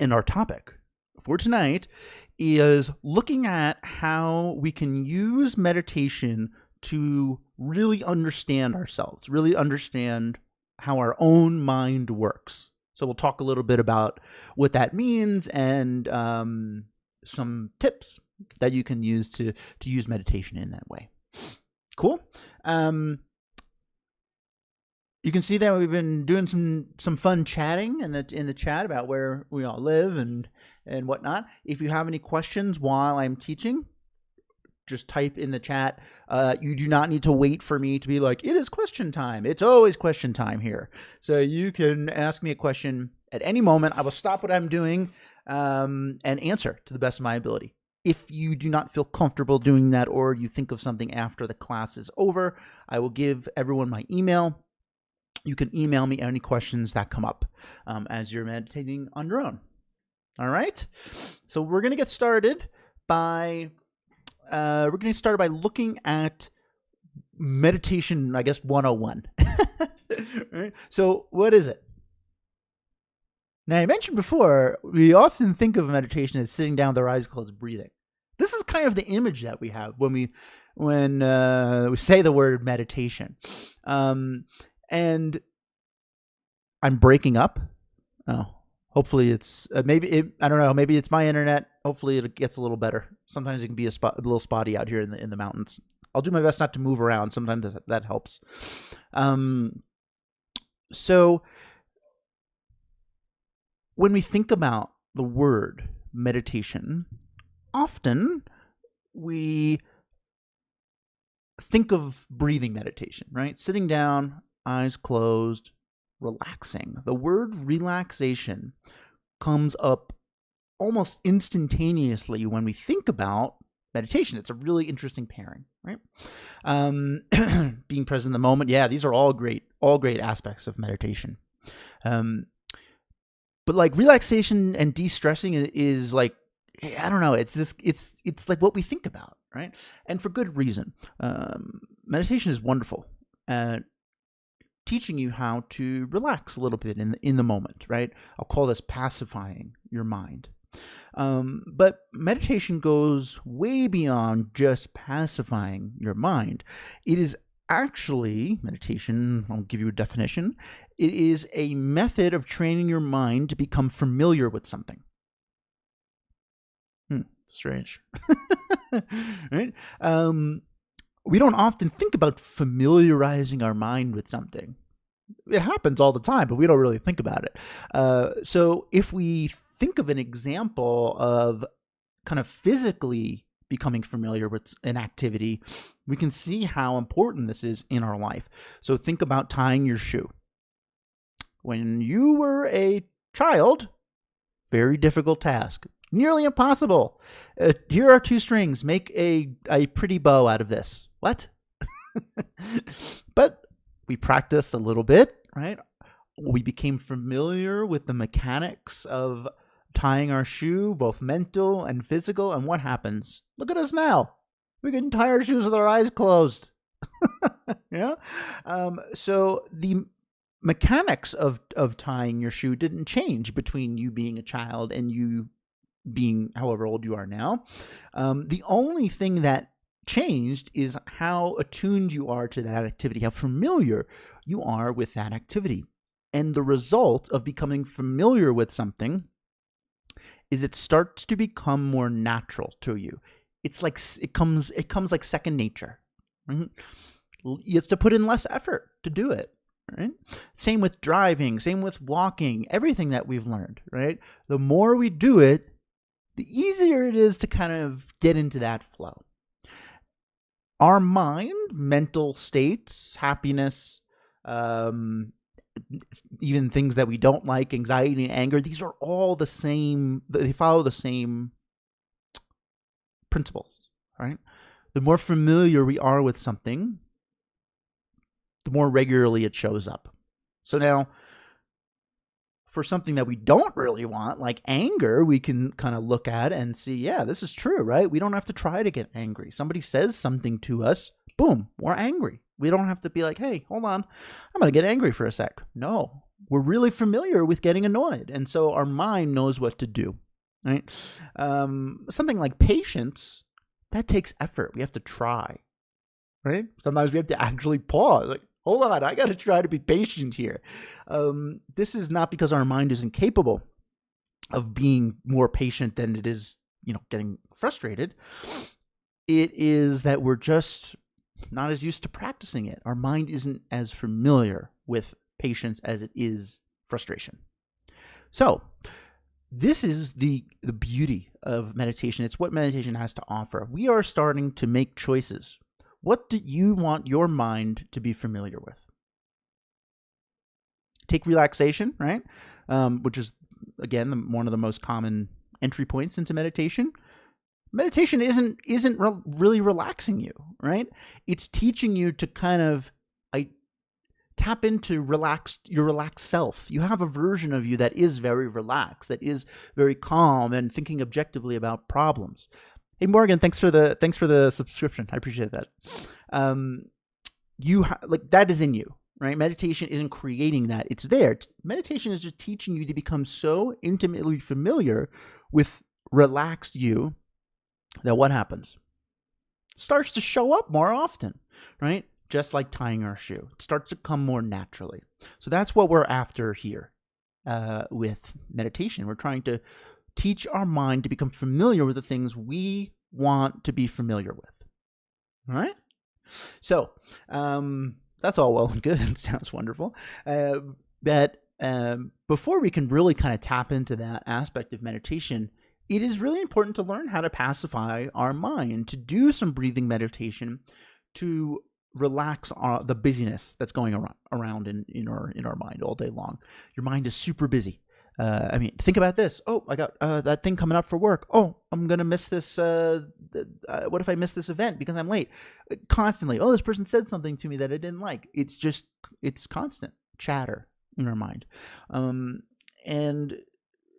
And our topic for tonight is looking at how we can use meditation to really understand ourselves, really understand how our own mind works. So we'll talk a little bit about what that means and some tips that you can use to use meditation in that way. Cool. You can see that we've been doing some fun chatting in the chat about where we all live and whatnot. If you have any questions while I'm teaching, just type in the chat. You do not need to wait for me to be like, it is question time. It's always question time here. So you can ask me a question at any moment. I will stop what I'm doing and answer to the best of my ability. If you do not feel comfortable doing that, or you think of something after the class is over, I will give everyone my email. You can email me any questions that come up as you're meditating on your own. All right. So we're going to get started by looking at meditation, I guess 101. Right? So what is it? Now, I mentioned before, we often think of meditation as sitting down with our eyes closed, breathing. This is kind of the image that we have when we say the word meditation. And I'm breaking up. Oh, hopefully it's I don't know. Maybe it's my internet. Hopefully it gets a little better. Sometimes it can be a little spotty out here in the mountains. I'll do my best not to move around. Sometimes that helps. So when we think about the word meditation, often we think of breathing meditation, right? Sitting down, eyes closed, relaxing. The word relaxation comes up almost instantaneously when we think about meditation. It's a really interesting pairing, right? Being present in the moment. Yeah, these are all great aspects of meditation. But like relaxation and de-stressing is like, I don't know, it's like what we think about, right? And for good reason. Meditation is wonderful at teaching you how to relax a little bit in the moment, right? I'll call this pacifying your mind. But meditation goes way beyond just pacifying your mind. It is actually, meditation, I'll give you a definition, it is a method of training your mind to become familiar with something. Strange. Right? We don't often think about familiarizing our mind with something. It happens all the time, but we don't really think about it. So if we think of an example of kind of physically becoming familiar with an activity, we can see how important this is in our life. So think about tying your shoe. When you were a child, very difficult task. Nearly impossible. Here are 2 strings. Make a pretty bow out of this. What? But we practiced a little bit, right? We became familiar with the mechanics of tying our shoe, both mental and physical. And what happens? Look at us now. We can tie our shoes with our eyes closed. Yeah. So the mechanics of tying your shoe didn't change between you being a child and you being however old you are now. The only thing that changed is how attuned you are to that activity, how familiar you are with that activity. And the result of becoming familiar with something is it starts to become more natural to you. It's like it comes like second nature. Right? You have to put in less effort to do it. Right? Same with driving, same with walking, everything that we've learned, right? The more we do it, the easier it is to kind of get into that flow. Our mind, mental states, happiness, even things that we don't like, anxiety and anger, these are all the same. They follow the same principles, right? The more familiar we are with something, the more regularly it shows up. So now, for something that we don't really want, like anger, we can kind of look at and see, yeah, this is true, right? We don't have to try to get angry. Somebody says something to us, boom, we're angry. We don't have to be like, hey, hold on, I'm going to get angry for a sec. No, we're really familiar with getting annoyed. And so our mind knows what to do, right? Something like patience, that takes effort. We have to try, right? Sometimes we have to actually pause. Like, hold on, I got to try to be patient here. This is not because our mind isn't capable of being more patient than it is, getting frustrated. It is that we're just not as used to practicing it. Our mind isn't as familiar with patience as it is frustration. So this is the beauty of meditation. It's what meditation has to offer. We are starting to make choices. What do you want your mind to be familiar with? Take relaxation, right? Which is, again, one of the most common entry points into meditation. Meditation isn't really relaxing you, right? It's teaching you to kind of tap into your relaxed self. You have a version of you that is very relaxed, that is very calm and thinking objectively about problems. Hey Morgan, thanks for the subscription. I appreciate that. That is in you, right? Meditation isn't creating that; it's there. Meditation is just teaching you to become so intimately familiar with relaxed you that what happens? It starts to show up more often, right? Just like tying our shoe. It starts to come more naturally. So that's what we're after here with meditation. We're trying to teach our mind to become familiar with the things we want to be familiar with. All right? So that's all well and good. It sounds wonderful. But before we can really kind of tap into that aspect of meditation, it is really important to learn how to pacify our mind, to do some breathing meditation, to relax the busyness that's going around in our mind all day long. Your mind is super busy. Think about this. Oh, I got that thing coming up for work. Oh, I'm going to miss this. What if I miss this event because I'm late? Constantly. Oh, this person said something to me that I didn't like. It's constant chatter in our mind. And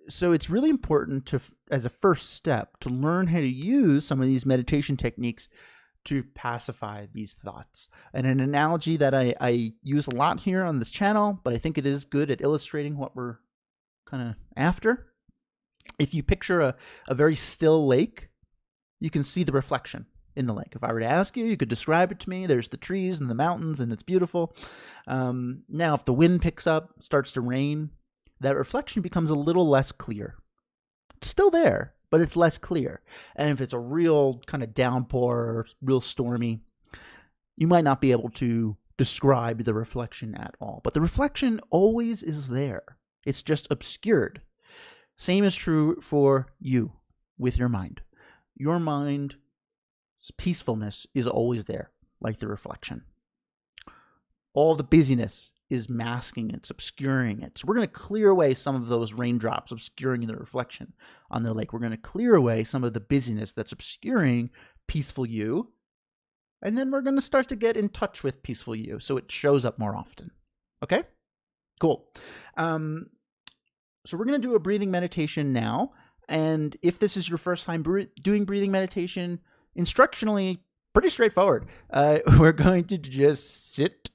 so it's really important as a first step, to learn how to use some of these meditation techniques to pacify these thoughts. And an analogy that I use a lot here on this channel, but I think it is good at illustrating what we're kind of after. If you picture a very still lake, you can see the reflection in the lake. If I were to ask you, you could describe it to me. There's the trees and the mountains, and it's beautiful. Now, if the wind picks up, starts to rain, that reflection becomes a little less clear. It's still there, but it's less clear. And if it's a real kind of downpour or real stormy, you might not be able to describe the reflection at all. But the reflection always is there. It's just obscured. Same is true for you with your mind. Your mind's peacefulness is always there, like the reflection. All the busyness is masking it, it's obscuring it. So we're going to clear away some of those raindrops obscuring the reflection on the lake. We're going to clear away some of the busyness that's obscuring peaceful you. And then we're going to start to get in touch with peaceful you so it shows up more often. Okay? Cool. So we're going to do a breathing meditation now. And if this is your first time doing breathing meditation, instructionally, pretty straightforward. We're going to just sit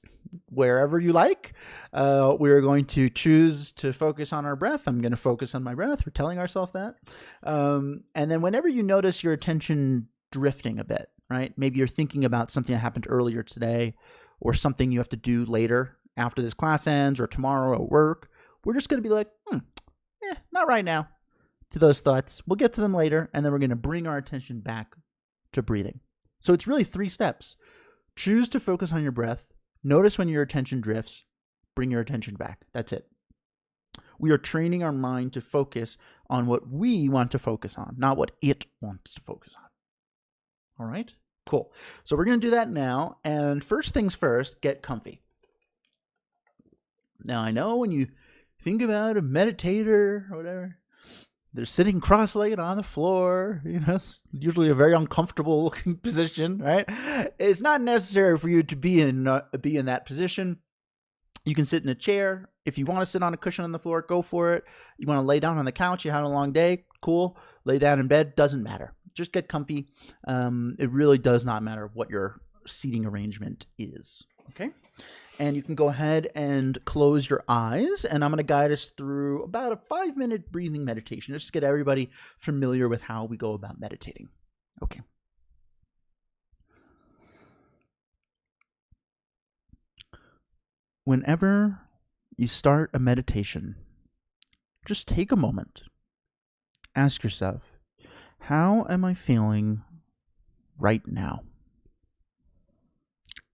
wherever you like. We're going to choose to focus on our breath. I'm going to focus on my breath. We're telling ourselves that. And then whenever you notice your attention drifting a bit, right? Maybe you're thinking about something that happened earlier today or something you have to do later after this class ends or tomorrow at work. We're just going to be like, not right now, to those thoughts. We'll get to them later, and then we're going to bring our attention back to breathing. So it's really 3 steps. Choose to focus on your breath. Notice when your attention drifts. Bring your attention back. That's it. We are training our mind to focus on what we want to focus on, not what it wants to focus on. All right? Cool. So we're going to do that now. And first things first, get comfy. Now, I know when you think about a meditator or whatever, they're sitting cross-legged on the floor. It's usually a very uncomfortable looking position, right? It's not necessary for you to be in that position. You can sit in a chair. If you want to sit on a cushion on the floor, go for it. You want to lay down on the couch, you had a long day, cool. Lay down in bed, doesn't matter. Just get comfy. It really does not matter what your seating arrangement is, okay? And you can go ahead and close your eyes. And I'm going to guide us through about a 5-minute breathing meditation, just to get everybody familiar with how we go about meditating. Okay. Whenever you start a meditation, just take a moment. Ask yourself, how am I feeling right now?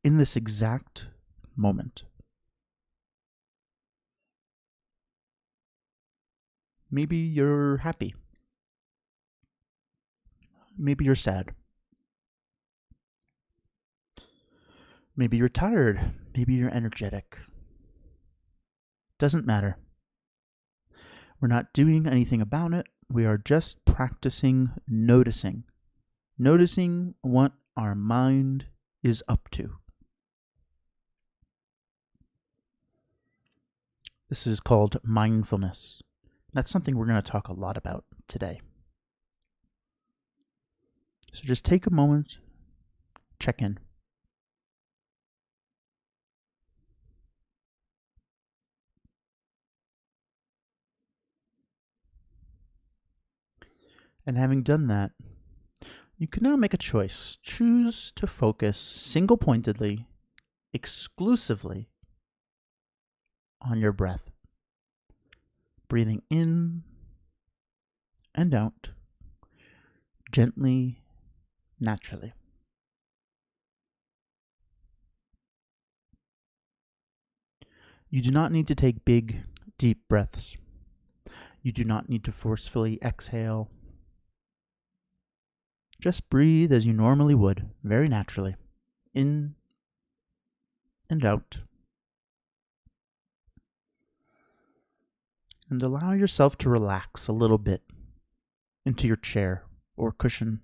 In this exact moment. Maybe you're happy. Maybe you're sad. Maybe you're tired. Maybe you're energetic. Doesn't matter. We're not doing anything about it. We are just practicing noticing. Noticing what our mind is up to. This is called mindfulness. That's something we're going to talk a lot about today. So just take a moment, check in. And having done that, you can now make a choice. Choose to focus single-pointedly, exclusively on your breath. Breathing in and out, gently, naturally. You do not need to take big, deep breaths. You do not need to forcefully exhale. Just breathe as you normally would, very naturally, in and out. And allow yourself to relax a little bit into your chair or cushion.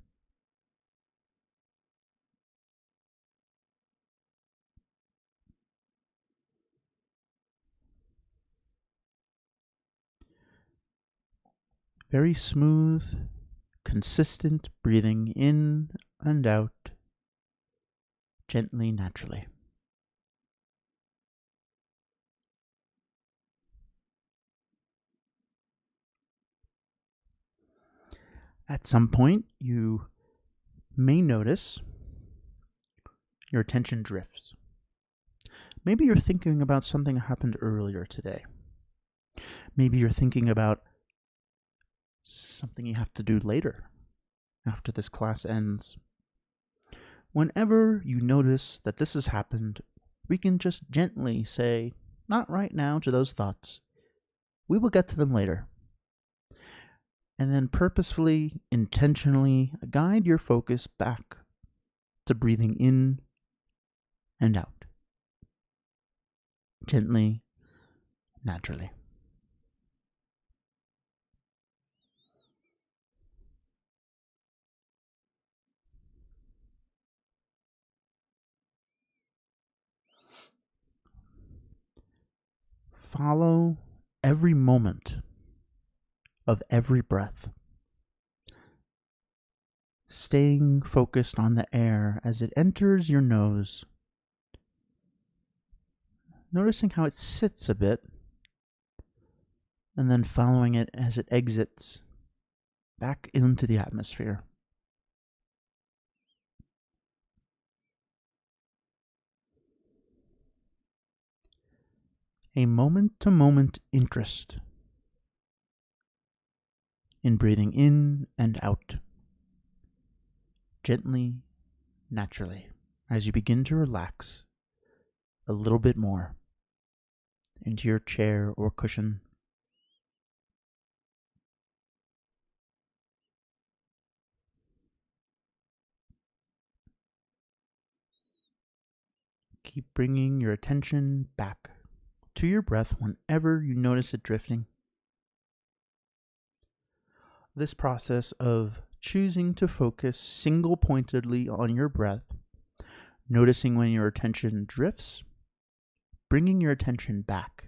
Very smooth, consistent breathing in and out, gently, naturally. At some point, you may notice your attention drifts. Maybe you're thinking about something that happened earlier today. Maybe you're thinking about something you have to do later, after this class ends. Whenever you notice that this has happened, we can just gently say, not right now, to those thoughts. We will get to them later. And then purposefully, intentionally guide your focus back to breathing in and out. Gently, naturally. Follow every moment of every breath, staying focused on the air as it enters your nose, noticing how it sits a bit, and then following it as it exits back into the atmosphere. A moment-to-moment interest in breathing in and out, gently, naturally, as you begin to relax a little bit more into your chair or cushion. Keep bringing your attention back to your breath whenever you notice it drifting. This process of choosing to focus single-pointedly on your breath, noticing when your attention drifts, bringing your attention back.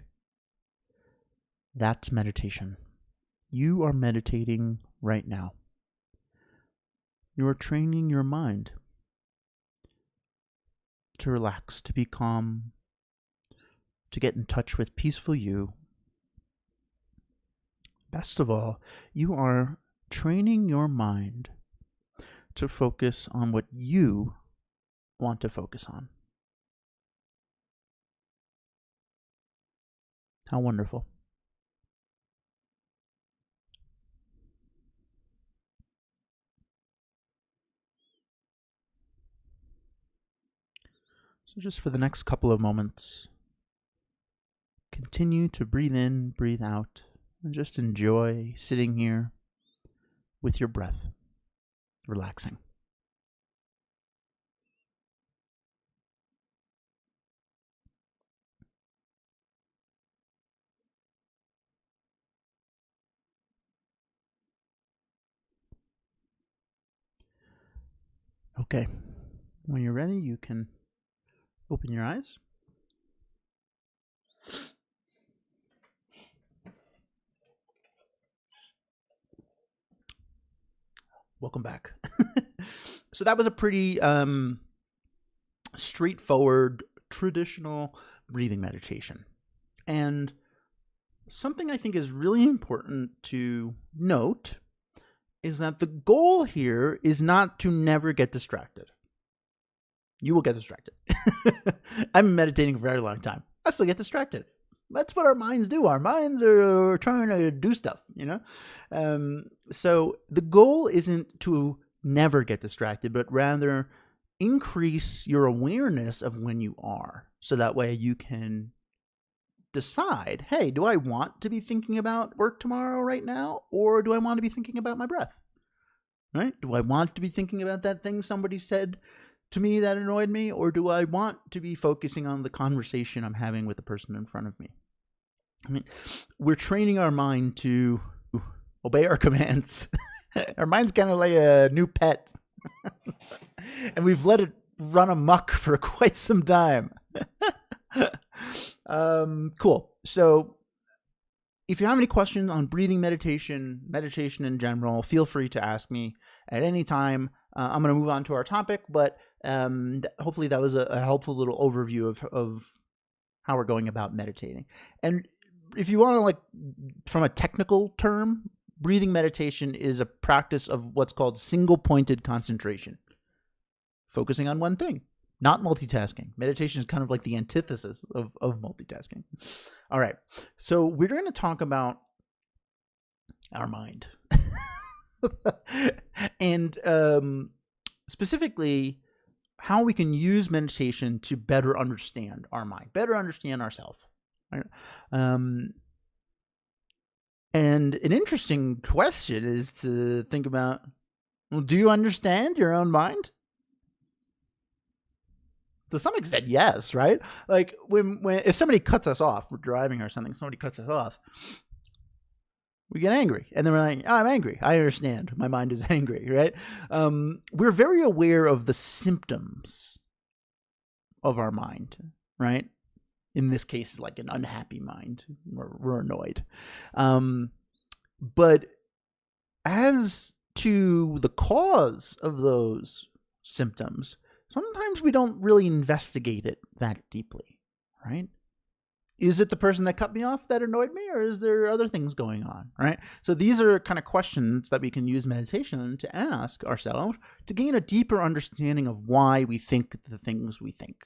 That's meditation. You are meditating right now. You are training your mind to relax, to be calm, to get in touch with peaceful you. Best of all, you are training your mind to focus on what you want to focus on. How wonderful. So just for the next couple of moments, continue to breathe in, breathe out, and just enjoy sitting here with your breath, relaxing. Okay, when you're ready, you can open your eyes. Welcome back. So that was a pretty straightforward, traditional breathing meditation. And something I think is really important to note is that the goal here is not to never get distracted. You will get distracted. I've been meditating for a very long time. I still get distracted. That's what our minds do. Our minds are trying to do stuff, So the goal isn't to never get distracted, but rather increase your awareness of when you are. So that way you can decide, hey, do I want to be thinking about work tomorrow right now? Or do I want to be thinking about my breath? Right? Do I want to be thinking about that thing somebody said to me that annoyed me? Or do I want to be focusing on the conversation I'm having with the person in front of me? I mean, we're training our mind to obey our commands. Our mind's kind of like a new pet. And we've let it run amok for quite some time. Cool. So if you have any questions on breathing meditation in general, feel free to ask me at any time. I'm going to move on to our topic, but hopefully that was a helpful little overview of how we're going about meditating. And if you want to, from a technical term, breathing meditation is a practice of what's called single-pointed concentration, focusing on one thing, not multitasking. Meditation is kind of like the antithesis of multitasking. All right, so we're going to talk about our mind. And specifically, how we can use meditation to better understand our mind, better understand ourselves. Right? And an interesting question is to think about, well, do you understand your own mind? To some extent, yes, right? Like when if somebody cuts us off, we're driving or something, somebody cuts us off, we get angry. And then we're like, oh, I'm angry. I understand. My mind is angry, right? We're very aware of the symptoms of our mind, right? In this case, like an unhappy mind. We're annoyed. But as to the cause of those symptoms, sometimes we don't really investigate it that deeply, right? Is it the person that cut me off that annoyed me, or is there other things going on, right? So these are kind of questions that we can use meditation to ask ourselves to gain a deeper understanding of why we think the things we think.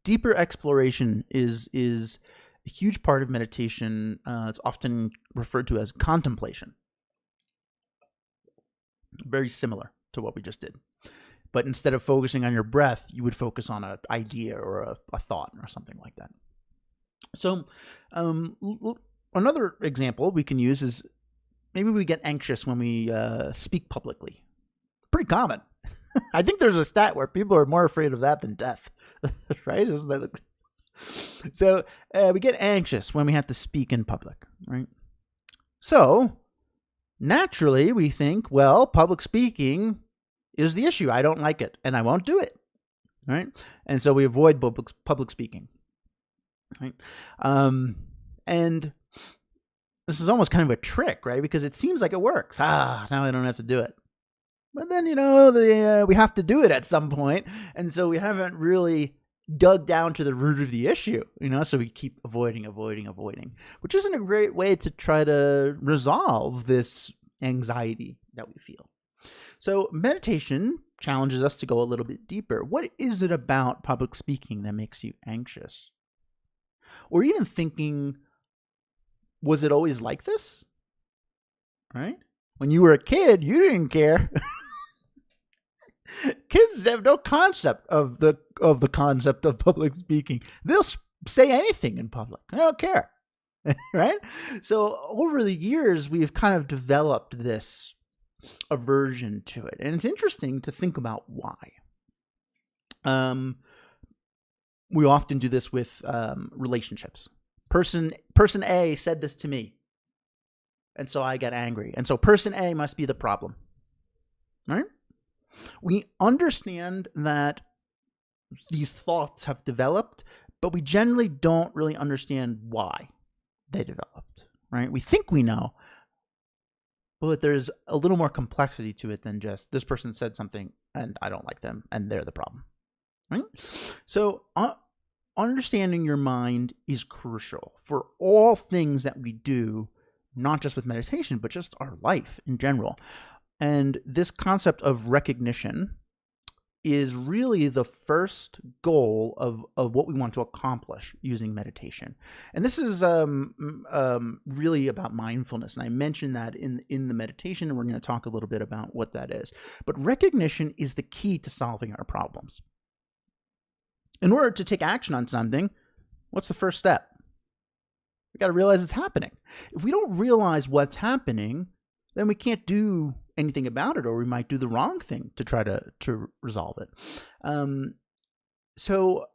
Deeper exploration is a huge part of meditation. It's often referred to as contemplation. Very similar to what we just did. But instead of focusing on your breath, you would focus on an idea or a thought or something like that. So another example we can use is maybe we get anxious when we speak publicly. Pretty common. I think there's a stat where people are more afraid of that than death, right? Isn't that? So we get anxious when we have to speak in public, right? So naturally we think, well, public speaking is the issue. I don't like it and I won't do it, right? And so we avoid public speaking, right? And this is almost kind of a trick, right? Because it seems like it works. Now I don't have to do it. But then, we have to do it at some point. And so we haven't really dug down to the root of the issue, so we keep avoiding, which isn't a great way to try to resolve this anxiety that we feel. So meditation challenges us to go a little bit deeper. What is it about public speaking that makes you anxious? Or even thinking, was it always like this? Right? When you were a kid, you didn't care. Kids have no concept of the concept of public speaking. They'll say anything in public. I don't care. Right? So over the years, we've kind of developed this aversion to it. And it's interesting to think about why. We often do this with relationships. Person A said this to me, and so I got angry. And so person A must be the problem. Right? We understand that these thoughts have developed, but we generally don't really understand why they developed. Right? We think we know, but there's a little more complexity to it than just this person said something and I don't like them and they're the problem. Right? So understanding your mind is crucial for all things that we do, not just with meditation, but just our life in general. And this concept of recognition is really the first goal of what we want to accomplish using meditation. And this is really about mindfulness. And I mentioned that in the meditation, and we're going to talk a little bit about what that is. But recognition is the key to solving our problems. In order to take action on something, what's the first step? We got to realize it's happening. If we don't realize what's happening, then we can't do anything about it, or we might do the wrong thing to try to resolve it. So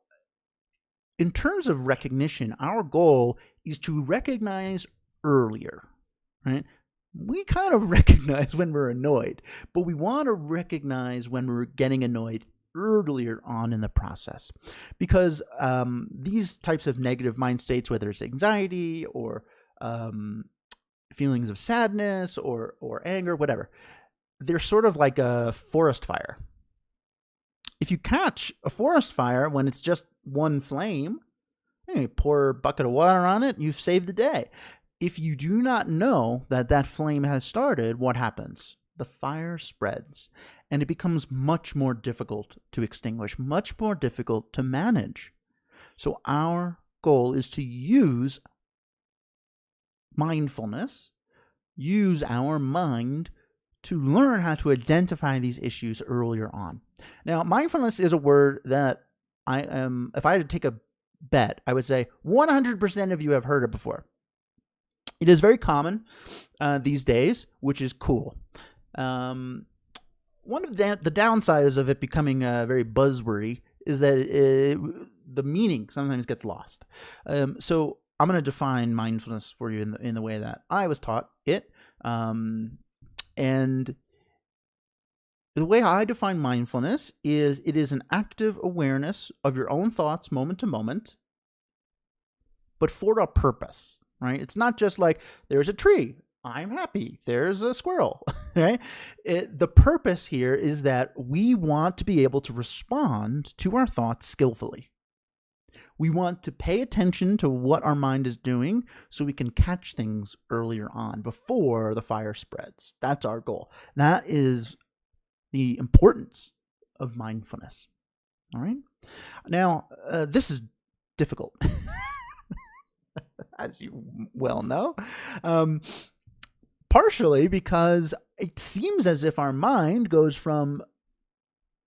in terms of recognition, our goal is to recognize earlier, right? We kind of recognize when we're annoyed, but we want to recognize when we're getting annoyed earlier on in the process, because these types of negative mind states, whether it's anxiety or feelings of sadness or anger, whatever, they're sort of like a forest fire. If you catch a forest fire when it's just one flame, you pour a bucket of water on it, you've saved the day. If you do not know that flame has started, what happens? The fire spreads, and it becomes much more difficult to extinguish, much more difficult to manage. So our goal is to use mindfulness, use our mind to learn how to identify these issues earlier on. Now, mindfulness is a word that if I had to take a bet, I would say 100% of you have heard it before. It is very common these days, which is cool. One of the downsides of it becoming very buzzwordy is that the meaning sometimes gets lost. So I'm going to define mindfulness for you in the way that I was taught it. And the way I define mindfulness is it is an active awareness of your own thoughts moment to moment, but for a purpose, right? It's not just like there's a tree, I'm happy, there's a squirrel, right? The purpose here is that we want to be able to respond to our thoughts skillfully. We want to pay attention to what our mind is doing so we can catch things earlier on before the fire spreads. That's our goal. That is the importance of mindfulness. All right. Now, this is difficult, as you well know, partially because it seems as if our mind goes from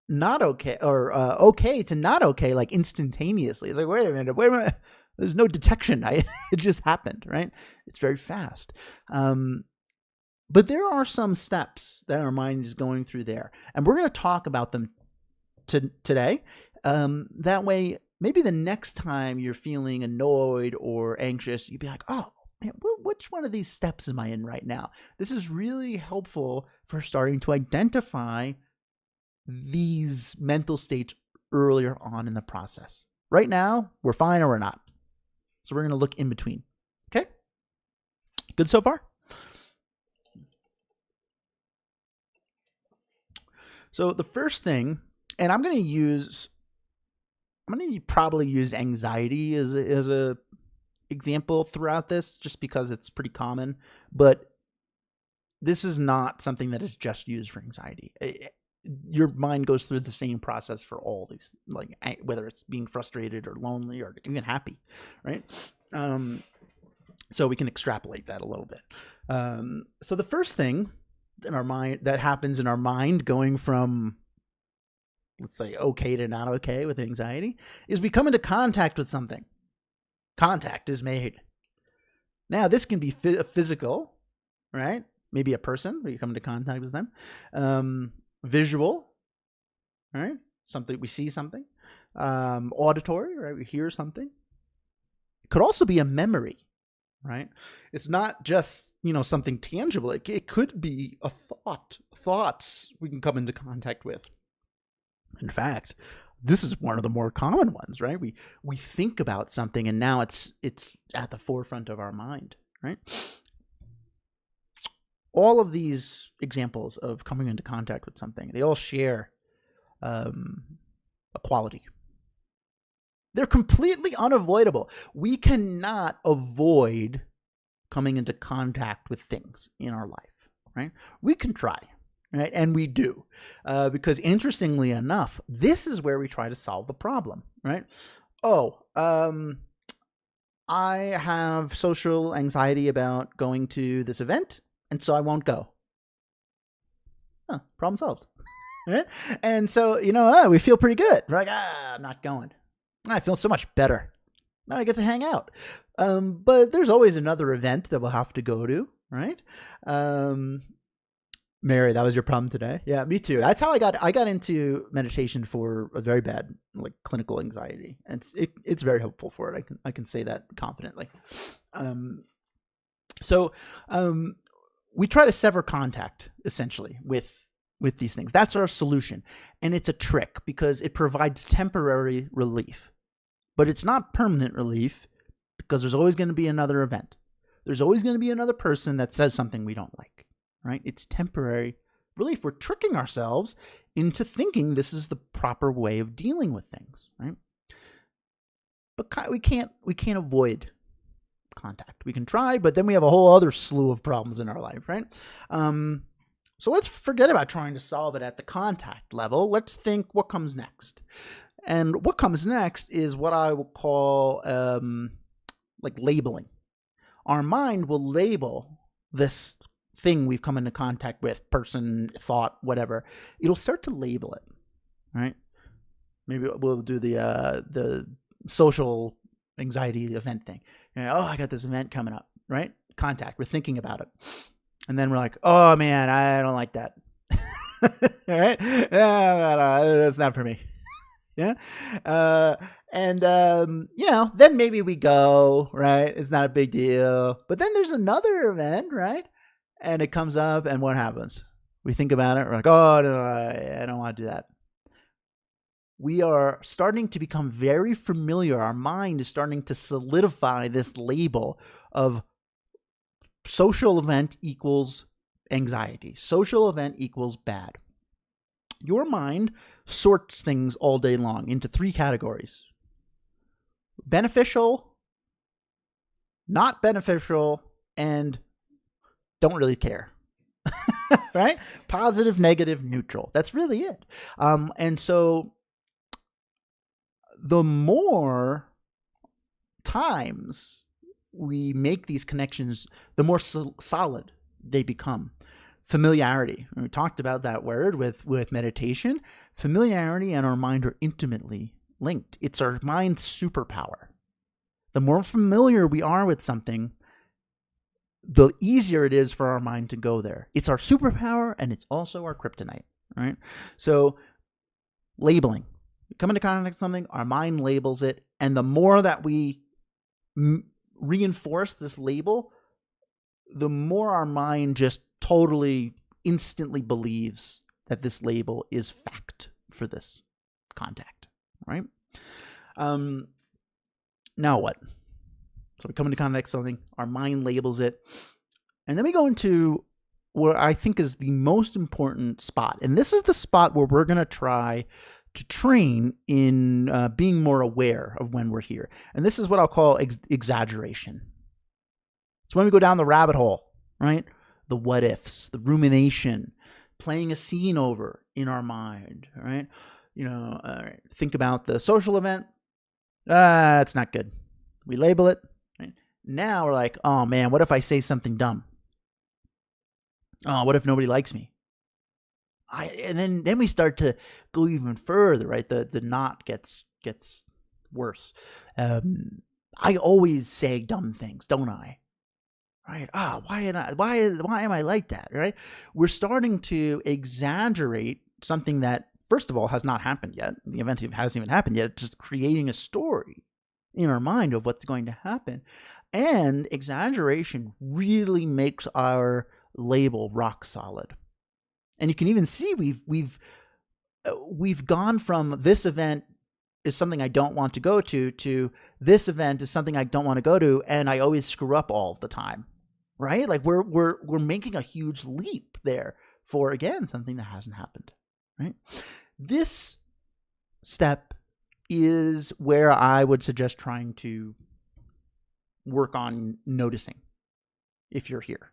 not okay or okay to not okay, like instantaneously. It's like, wait a minute. There's no detection. It just happened, right? It's very fast. But there are some steps that our mind is going through there, and we're going to talk about them today. That way, maybe the next time you're feeling annoyed or anxious, you'd be like, oh, man, which one of these steps am I in right now? This is really helpful for starting to identify these mental states earlier on in the process. Right now, we're fine or we're not. So we're going to look in between. Okay? Good so far? So the first thing, and I'm going to use I'm going to probably use anxiety as a example throughout this, just because it's pretty common. But this is not something that is just used for anxiety. Your mind goes through the same process for all these, like whether it's being frustrated or lonely or even happy, right? So we can extrapolate that a little bit. So the first thing in our mind that happens in our mind, going from, let's say, okay to not okay with anxiety, is we come into contact with something. Contact is made. Now, this can be physical, right? Maybe a person where you come into contact with them. Visual, right? Something, we see something. Auditory, right? We hear something. It could also be a memory, right? It's not just, something tangible. It could be a thought. Thoughts we can come into contact with. In fact, this is one of the more common ones, right? We think about something and now it's at the forefront of our mind, right? All of these examples of coming into contact with something, they all share a quality. They're completely unavoidable. We cannot avoid coming into contact with things in our life, right? We can try, right? And we do. Because interestingly enough, this is where we try to solve the problem, right? I have social anxiety about going to this event, and so I won't go. Problem solved. Right? And so, we feel pretty good. We're like, I'm not going. I feel so much better. Now I get to hang out. But there's always another event that we'll have to go to, right? Mary, that was your problem today? Yeah, me too. That's how I got into meditation for a very bad, clinical anxiety. And it's very helpful for it. I can say that confidently. So we try to sever contact, essentially, with these things. That's our solution. And it's a trick because it provides temporary relief. But it's not permanent relief, because there's always going to be another event. There's always going to be another person that says something we don't like, right? It's temporary relief. We're tricking ourselves into thinking this is the proper way of dealing with things, right? But we can't avoid contact. We can try, but then we have a whole other slew of problems in our life, right? So let's forget about trying to solve it at the contact level. Let's think what comes next. And what comes next is what I will call labeling. Our mind will label this thing we've come into contact with, person, thought, whatever. It'll start to label it, right? Maybe we'll do the social anxiety event thing. I got this event coming up, right? Contact. We're thinking about it. And then we're like, oh man, I don't like that. All right? No, that's not for me. Yeah. Then maybe we go, right? It's not a big deal. But then there's another event, right? And it comes up, and what happens? We think about it. We're like, oh, no, I don't want to do that. We are starting to become very familiar. Our mind is starting to solidify this label of social event equals anxiety. Social event equals bad. Your mind sorts things all day long into 3 categories: beneficial, not beneficial, and don't really care. Right? Positive, negative, neutral. That's really it. And so the more times we make these connections, the more solid they become. Familiarity. We talked about that word with meditation. Familiarity and our mind are intimately linked. It's our mind's superpower. The more familiar we are with something, the easier it is for our mind to go there. It's our superpower, and it's also our kryptonite, right? So labeling. We come into contact with something, our mind labels it, and the more that we reinforce this label, the more our mind just totally instantly believes that this label is fact for this contact, right? Now what? So we come into contact with something, our mind labels it, and then we go into what I think is the most important spot. And this is the spot where we're going to try to train in being more aware of when we're here. And this is what I'll call exaggeration. It's when we go down the rabbit hole, right? The what ifs, the rumination, playing a scene over in our mind, right? Think about the social event. It's not good. We label it. Right? Now we're like, oh man, what if I say something dumb? Oh, what if nobody likes me? And then we start to go even further, right? The knot gets worse. I always say dumb things, don't I? Right? Why am I like that? Right? We're starting to exaggerate something that, first of all, has not happened yet. The event hasn't even happened yet. It's just creating a story in our mind of what's going to happen. And exaggeration really makes our label rock solid. And you can even see we've gone from this event is something I don't want to go to this event is something I don't want to go to, and I always screw up all the time. Right? Like we're making a huge leap there for, again, something that hasn't happened. Right? This step is where I would suggest trying to work on noticing if you're here.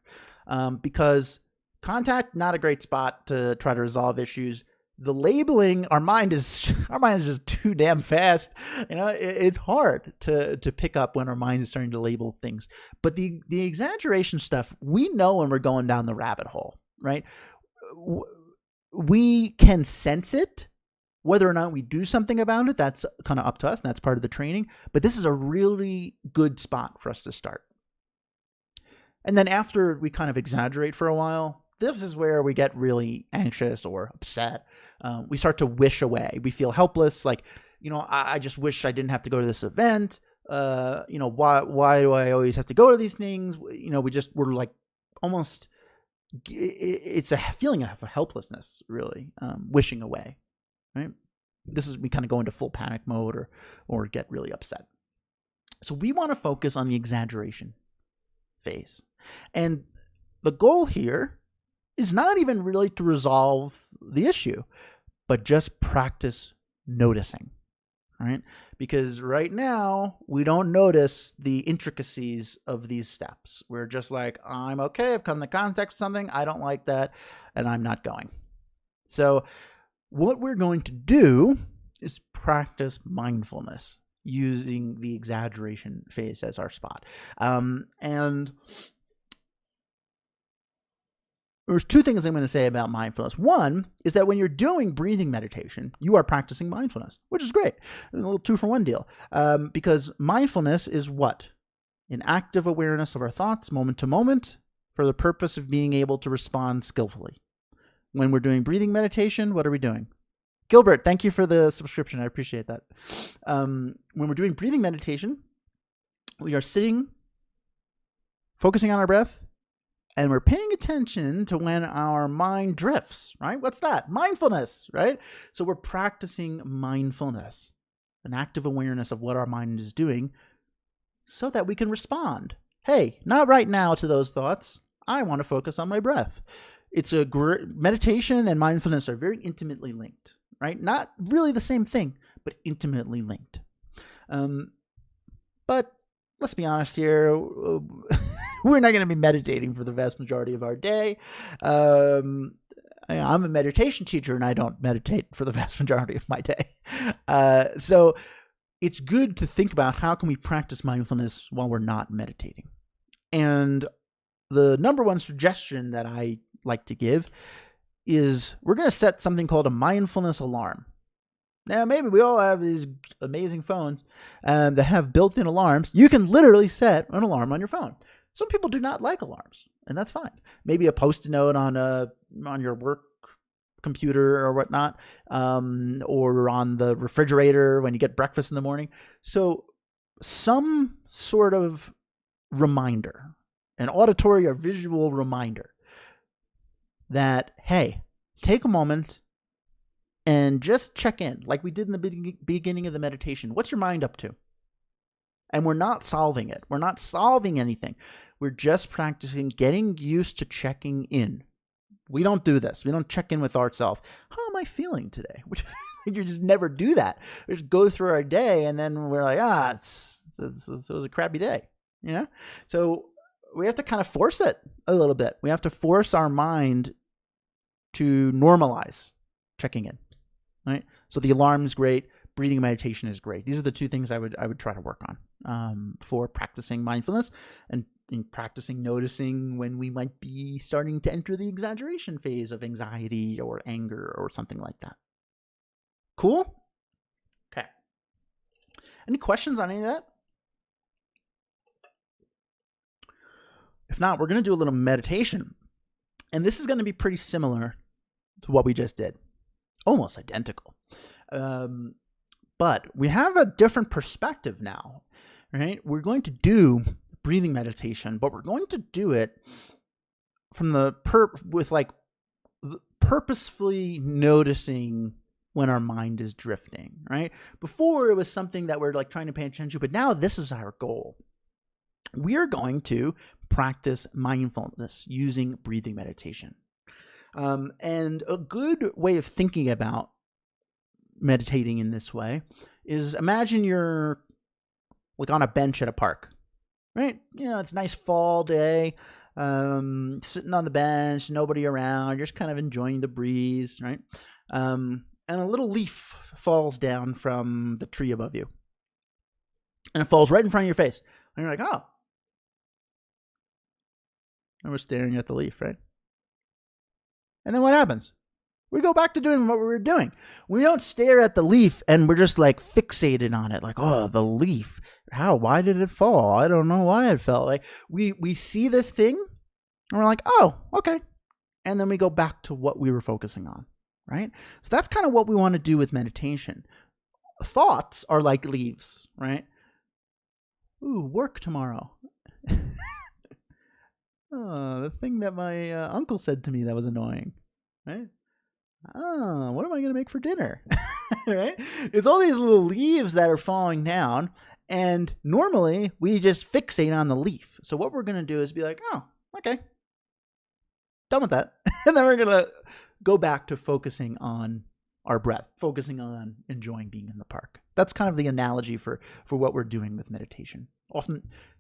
Because contact, not a great spot to try to resolve issues. The labeling, our mind is just too damn fast. It's hard to pick up when our mind is starting to label things. But the exaggeration stuff, we know when we're going down the rabbit hole, right? We can sense it. Whether or not we do something about it, that's kind of up to us, and that's part of the training. But this is a really good spot for us to start. And then after we kind of exaggerate for a while, this is where we get really anxious or upset. We start to wish away. We feel helpless. Like, I just wish I didn't have to go to this event. Why do I always have to go to these things? We're like almost, it's a feeling of helplessness, really, wishing away, right? This is, we kind of go into full panic mode or get really upset. So we want to focus on the exaggeration phase. And the goal here is not even really to resolve the issue, but just practice noticing, right? Because right now, we don't notice the intricacies of these steps. We're just like, I'm okay, I've come to contact with something, I don't like that, and I'm not going. So what we're going to do is practice mindfulness using the exaggeration phase as our spot. And there's two things I'm going to say about mindfulness. One is that when you're doing breathing meditation, you are practicing mindfulness, which is great. A little 2-for-1 deal. Because mindfulness is what? An active awareness of our thoughts moment to moment for the purpose of being able to respond skillfully. When we're doing breathing meditation, what are we doing? Gilbert, thank you for the subscription. I appreciate that. When we're doing breathing meditation, we are sitting, focusing on our breath, and we're paying attention to when our mind drifts, right? What's that? Mindfulness, right? So we're practicing mindfulness, an active awareness of what our mind is doing so that we can respond. Hey, not right now to those thoughts. I want to focus on my breath. Meditation and mindfulness are very intimately linked, right? Not really the same thing, but intimately linked. But let's be honest here. We're not going to be meditating for the vast majority of our day. I'm a meditation teacher, and I don't meditate for the vast majority of my day. So it's good to think about how can we practice mindfulness while we're not meditating. And the number one suggestion that I like to give is we're going to set something called a mindfulness alarm. Now, maybe we all have these amazing phones that have built-in alarms. You can literally set an alarm on your phone. Some people do not like alarms, and that's fine. Maybe a post-it note on your work computer or whatnot, or on the refrigerator when you get breakfast in the morning. So some sort of reminder, an auditory or visual reminder that, hey, take a moment and just check in like we did in the beginning of the meditation. What's your mind up to? And we're not solving it. We're not solving anything. We're just practicing getting used to checking in. We don't do this. We don't check in with ourselves. How am I feeling today? You just never do that. We just go through our day, and then we're like, it was a crappy day, So we have to kind of force it a little bit. We have to force our mind to normalize checking in, right? So the alarm is great. Breathing meditation is great. These are the two things I would try to work on for practicing mindfulness and in practicing noticing when we might be starting to enter the exaggeration phase of anxiety or anger or something like that. Cool? Okay. Any questions on any of that? If not, we're going to do a little meditation. And this is going to be pretty similar to what we just did. Almost identical. But we have a different perspective now, right? We're going to do breathing meditation, but we're going to do it from purposefully noticing when our mind is drifting, right? Before it was something that we're like trying to pay attention to, but now this is our goal. We're going to practice mindfulness using breathing meditation. And a good way of thinking about meditating in this way is imagine you're like on a bench at a park, right? It's a nice fall day, sitting on the bench, nobody around, you're just kind of enjoying the breeze, right? And a little leaf falls down from the tree above you. And it falls right in front of your face. And you're like, oh. And we're staring at the leaf, right? And then what happens? We go back to doing what we were doing. We don't stare at the leaf and we're just like fixated on it. Like, oh, the leaf. Why did it fall? I don't know why it fell. Like we see this thing and we're like, oh, okay. And then we go back to what we were focusing on, right? So that's kind of what we want to do with meditation. Thoughts are like leaves, right? Ooh, work tomorrow. Oh, the thing that my uncle said to me that was annoying, right? Oh, what am I going to make for dinner? Right? It's all these little leaves that are falling down, and normally we just fixate on the leaf. So what we're going to do is be like, oh, okay, done with that. And then we're going to go back to focusing on our breath, focusing on enjoying being in the park. That's kind of the analogy for what we're doing with meditation.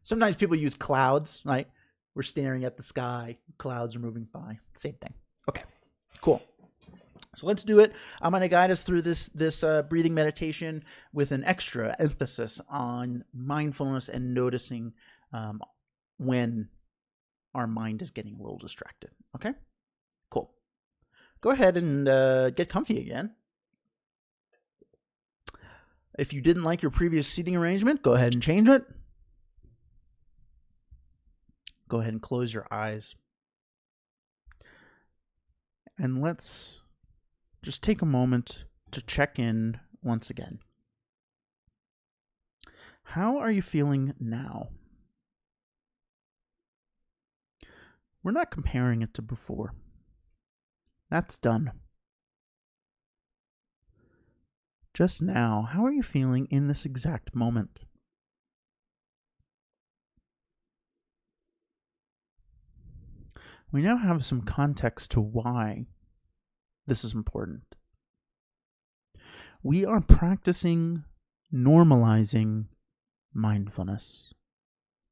Sometimes people use clouds, right? We're staring at the sky, clouds are moving by. Same thing. Okay, cool. So let's do it. I'm going to guide us through this breathing meditation with an extra emphasis on mindfulness and noticing when our mind is getting a little distracted. Okay, cool. Go ahead and get comfy again. If you didn't like your previous seating arrangement, go ahead and change it. Go ahead and close your eyes. And let's just take a moment to check in once again. How are you feeling now? We're not comparing it to before. That's done. Just now, how are you feeling in this exact moment? We now have some context to why this is important. We are practicing normalizing mindfulness.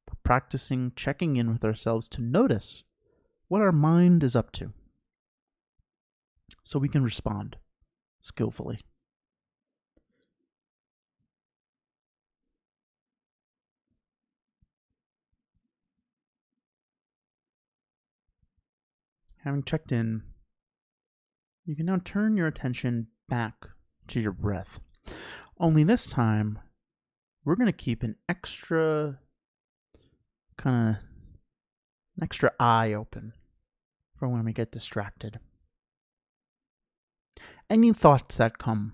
We're practicing checking in with ourselves to notice what our mind is up to so we can respond skillfully. Having checked in, you can now turn your attention back to your breath. Only this time, we're going to keep an extra eye open for when we get distracted. Any thoughts that come,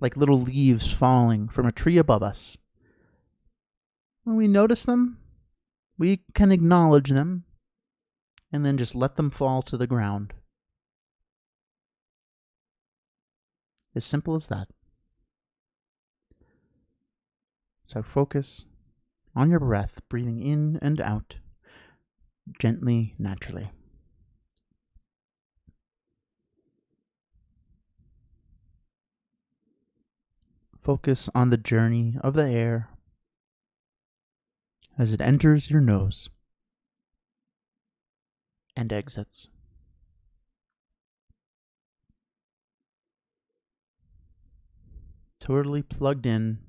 like little leaves falling from a tree above us, when we notice them, we can acknowledge them and then just let them fall to the ground. As simple as that. So focus on your breath, breathing in and out, gently, naturally. Focus on the journey of the air as it enters your nose and exits. Totally plugged in,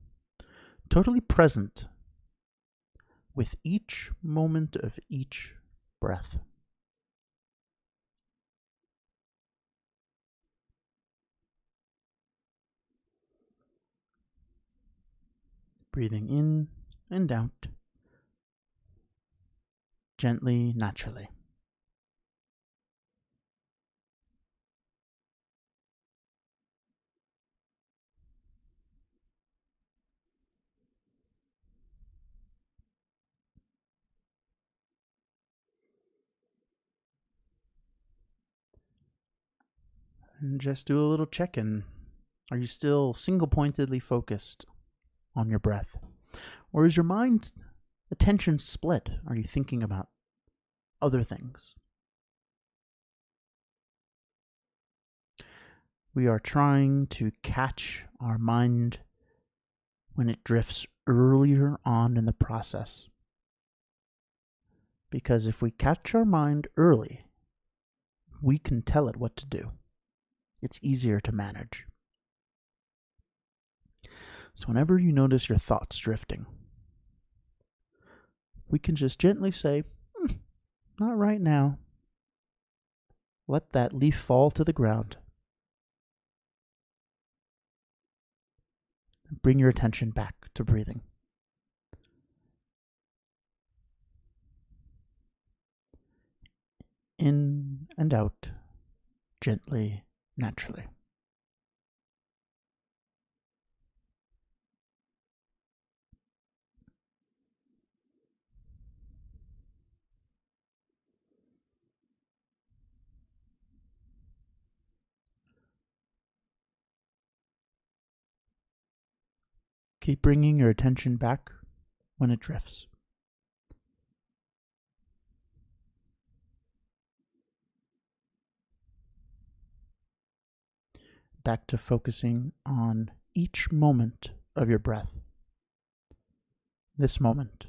totally present with each moment of each breath. Breathing in and out, gently, naturally. And just do a little check-in. Are you still single-pointedly focused on your breath? Or is your mind attention split? Are you thinking about other things? We are trying to catch our mind when it drifts earlier on in the process. Because if we catch our mind early, we can tell it what to do. It's easier to manage. So whenever you notice your thoughts drifting, we can just gently say, not right now. Let that leaf fall to the ground. And bring your attention back to breathing. In and out, gently, naturally. Keep bringing your attention back when it drifts. Back to focusing on each moment of your breath. This moment.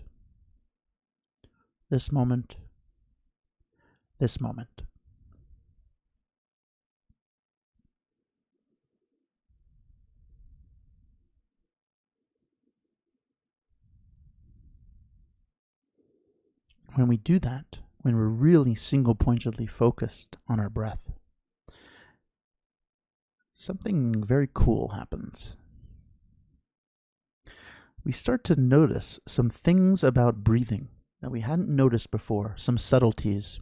This moment. This moment. When we do that, when we're really single-pointedly focused on our breath, something very cool happens. We start to notice some things about breathing that we hadn't noticed before, some subtleties.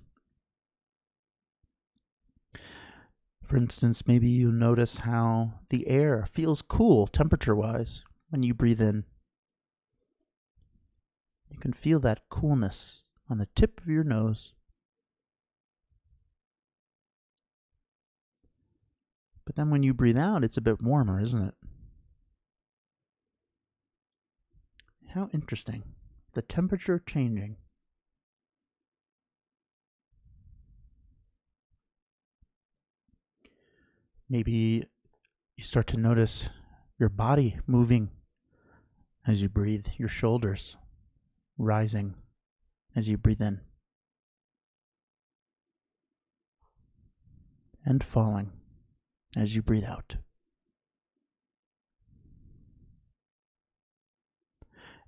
For instance, maybe you notice how the air feels cool temperature-wise when you breathe in. You can feel that coolness on the tip of your nose. But then when you breathe out, it's a bit warmer, isn't it? How interesting. The temperature changing. Maybe you start to notice your body moving as you breathe, your shoulders rising as you breathe in, and falling as you breathe out.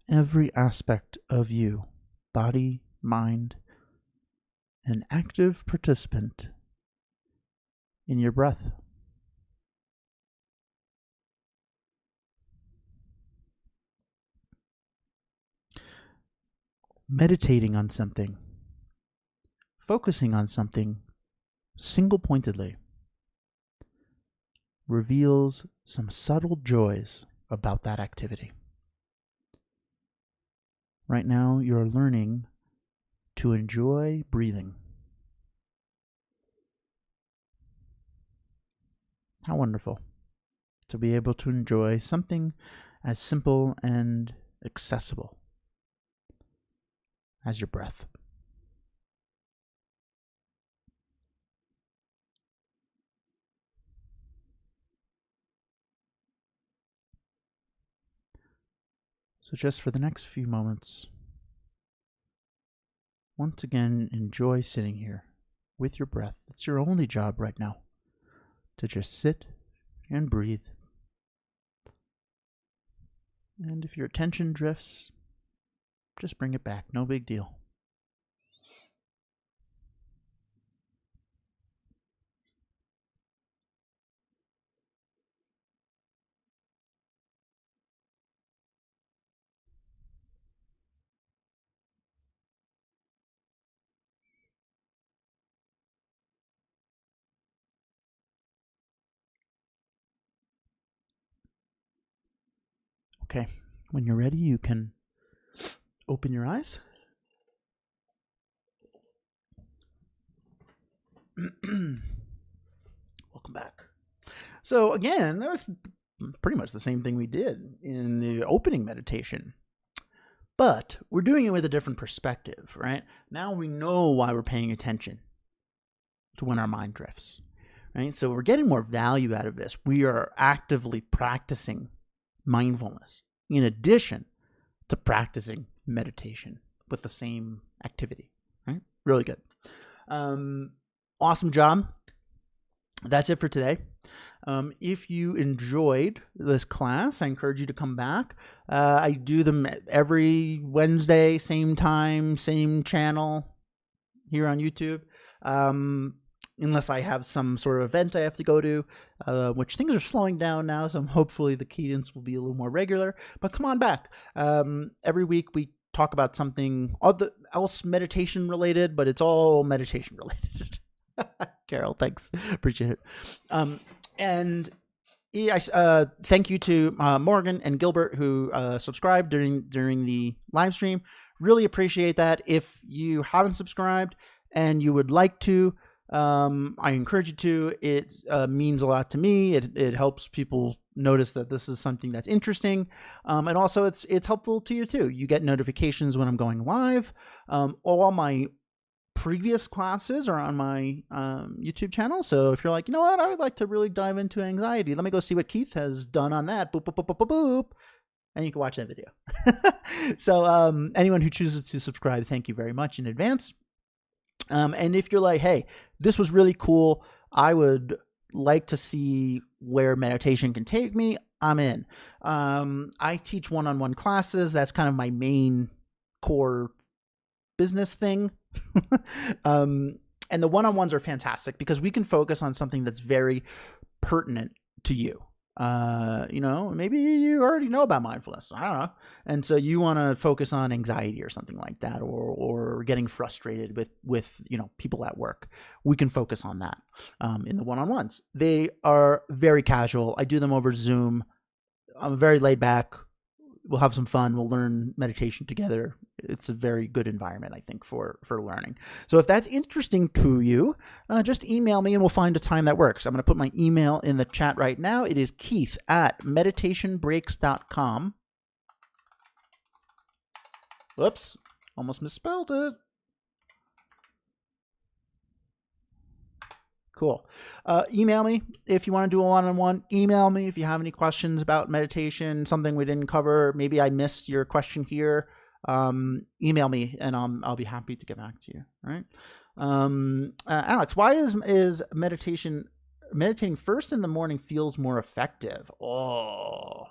Every aspect of you, body, mind, an active participant in your breath. Meditating on something, focusing on something single-pointedly reveals some subtle joys about that activity. Right now, you're learning to enjoy breathing. How wonderful to be able to enjoy something as simple and accessible as your breath. So just for the next few moments, once again, enjoy sitting here with your breath. It's your only job right now, to just sit and breathe. And if your attention drifts, just bring it back. No big deal. Okay, when you're ready, you can open your eyes. Welcome back. So again, that was pretty much the same thing we did in the opening meditation. But we're doing it with a different perspective, right? Now we know why we're paying attention to when our mind drifts, right? So we're getting more value out of this. We are actively practicing mindfulness in addition to practicing meditation with the same activity, right? Really good. Awesome job. That's it for today. If you enjoyed this class, I encourage you to come back. I do them every Wednesday, same time, same channel here on YouTube. Unless I have some sort of event I have to go to, which things are slowing down now, so hopefully the cadence will be a little more regular. But come on back. Every week we talk about something else meditation related, but it's all meditation related. Carol, thanks. Appreciate it. And thank you to Morgan and Gilbert who subscribed during the live stream. Really appreciate that. If you haven't subscribed and you would like to, I encourage you to. It means a lot to me. It helps people notice that this is something that's interesting, and also it's helpful to you too. You get notifications when I'm going live. All my previous classes are on my YouTube channel. So if you're like, you know what, I would like to really dive into anxiety, let me go see what Keith has done on that. Boop, boop, boop, boop, boop, boop. And you can watch that video. So anyone who chooses to subscribe, thank you very much in advance. And if you're like, hey, this was really cool, I would like to see where meditation can take me, I'm in. I teach one-on-one classes. That's kind of my main core business thing. And the one-on-ones are fantastic because we can focus on something that's very pertinent to you. Maybe you already know about mindfulness. I don't know. And so you want to focus on anxiety or something like that, or getting frustrated with people at work. We can focus on that in the one-on-ones. They are very casual. I do them over Zoom. I'm very laid back. We'll have some fun. We'll learn meditation together. It's a very good environment, I think, for learning. So if that's interesting to you, just email me and we'll find a time that works. I'm going to put my email in the chat right now. It is keith@meditationbreaks.com. Whoops, almost misspelled it. Cool. Email me if you want to do a one-on-one. Email me if you have any questions about meditation, something we didn't cover. Maybe I missed your question here. Email me and I'll be happy to get back to you. All right. Alex, why is meditating first in the morning feels more effective? Oh,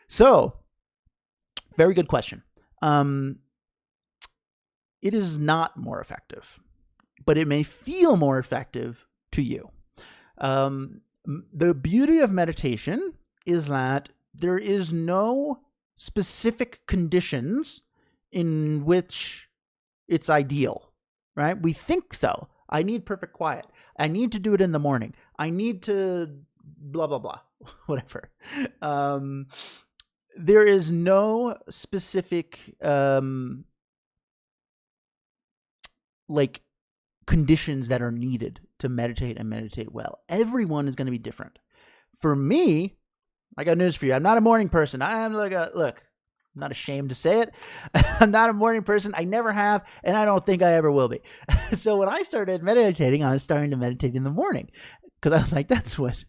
so very good question. It is not more effective, but it may feel more effective to you. The beauty of meditation is that there is no specific conditions in which it's ideal, right? We think so. I need perfect quiet. I need to do it in the morning. I need to blah, blah, blah, whatever. There is no specific conditions that are needed to meditate and meditate well. Everyone is going to be different. For me, I got news for you. I'm not a morning person. I'm look, I'm not ashamed to say it. I'm not a morning person. I never have, and I don't think I ever will be. So when I started meditating, I was starting to meditate in the morning because I was like, that's what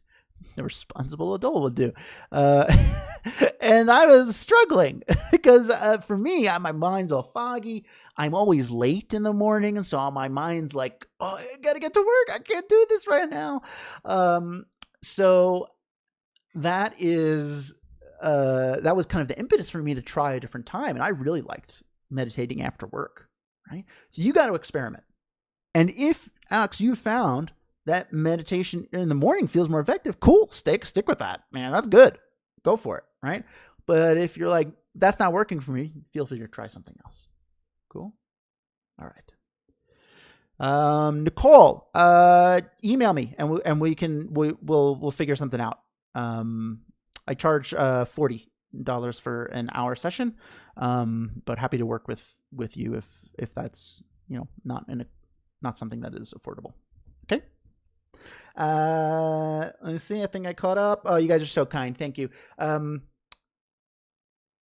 a responsible adult would do. And I was struggling because for me, my mind's all foggy. I'm always late in the morning. And so my mind's like, oh, I got to get to work. I can't do this right now. So that was kind of the impetus for me to try a different time. And I really liked meditating after work, right? So you got to experiment. And if, Alex, you found that meditation in the morning feels more effective, cool, stick with that, man. That's good. Go for it, right? But if you're like, that's not working for me, feel free to try something else. Cool? All right. Nicole, email me and we'll figure something out. I charge $40 for an hour session, but happy to work with you if that's not something that is affordable. Okay. Let me see. I think I caught up. Oh, you guys are so kind. Thank you.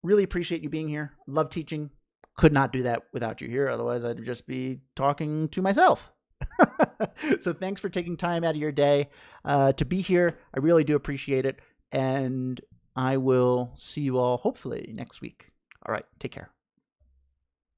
Really appreciate you being here. Love teaching. Could not do that without you here. Otherwise, I'd just be talking to myself. So thanks for taking time out of your day to be here. I really do appreciate it. And I will see you all hopefully next week. All right. Take care.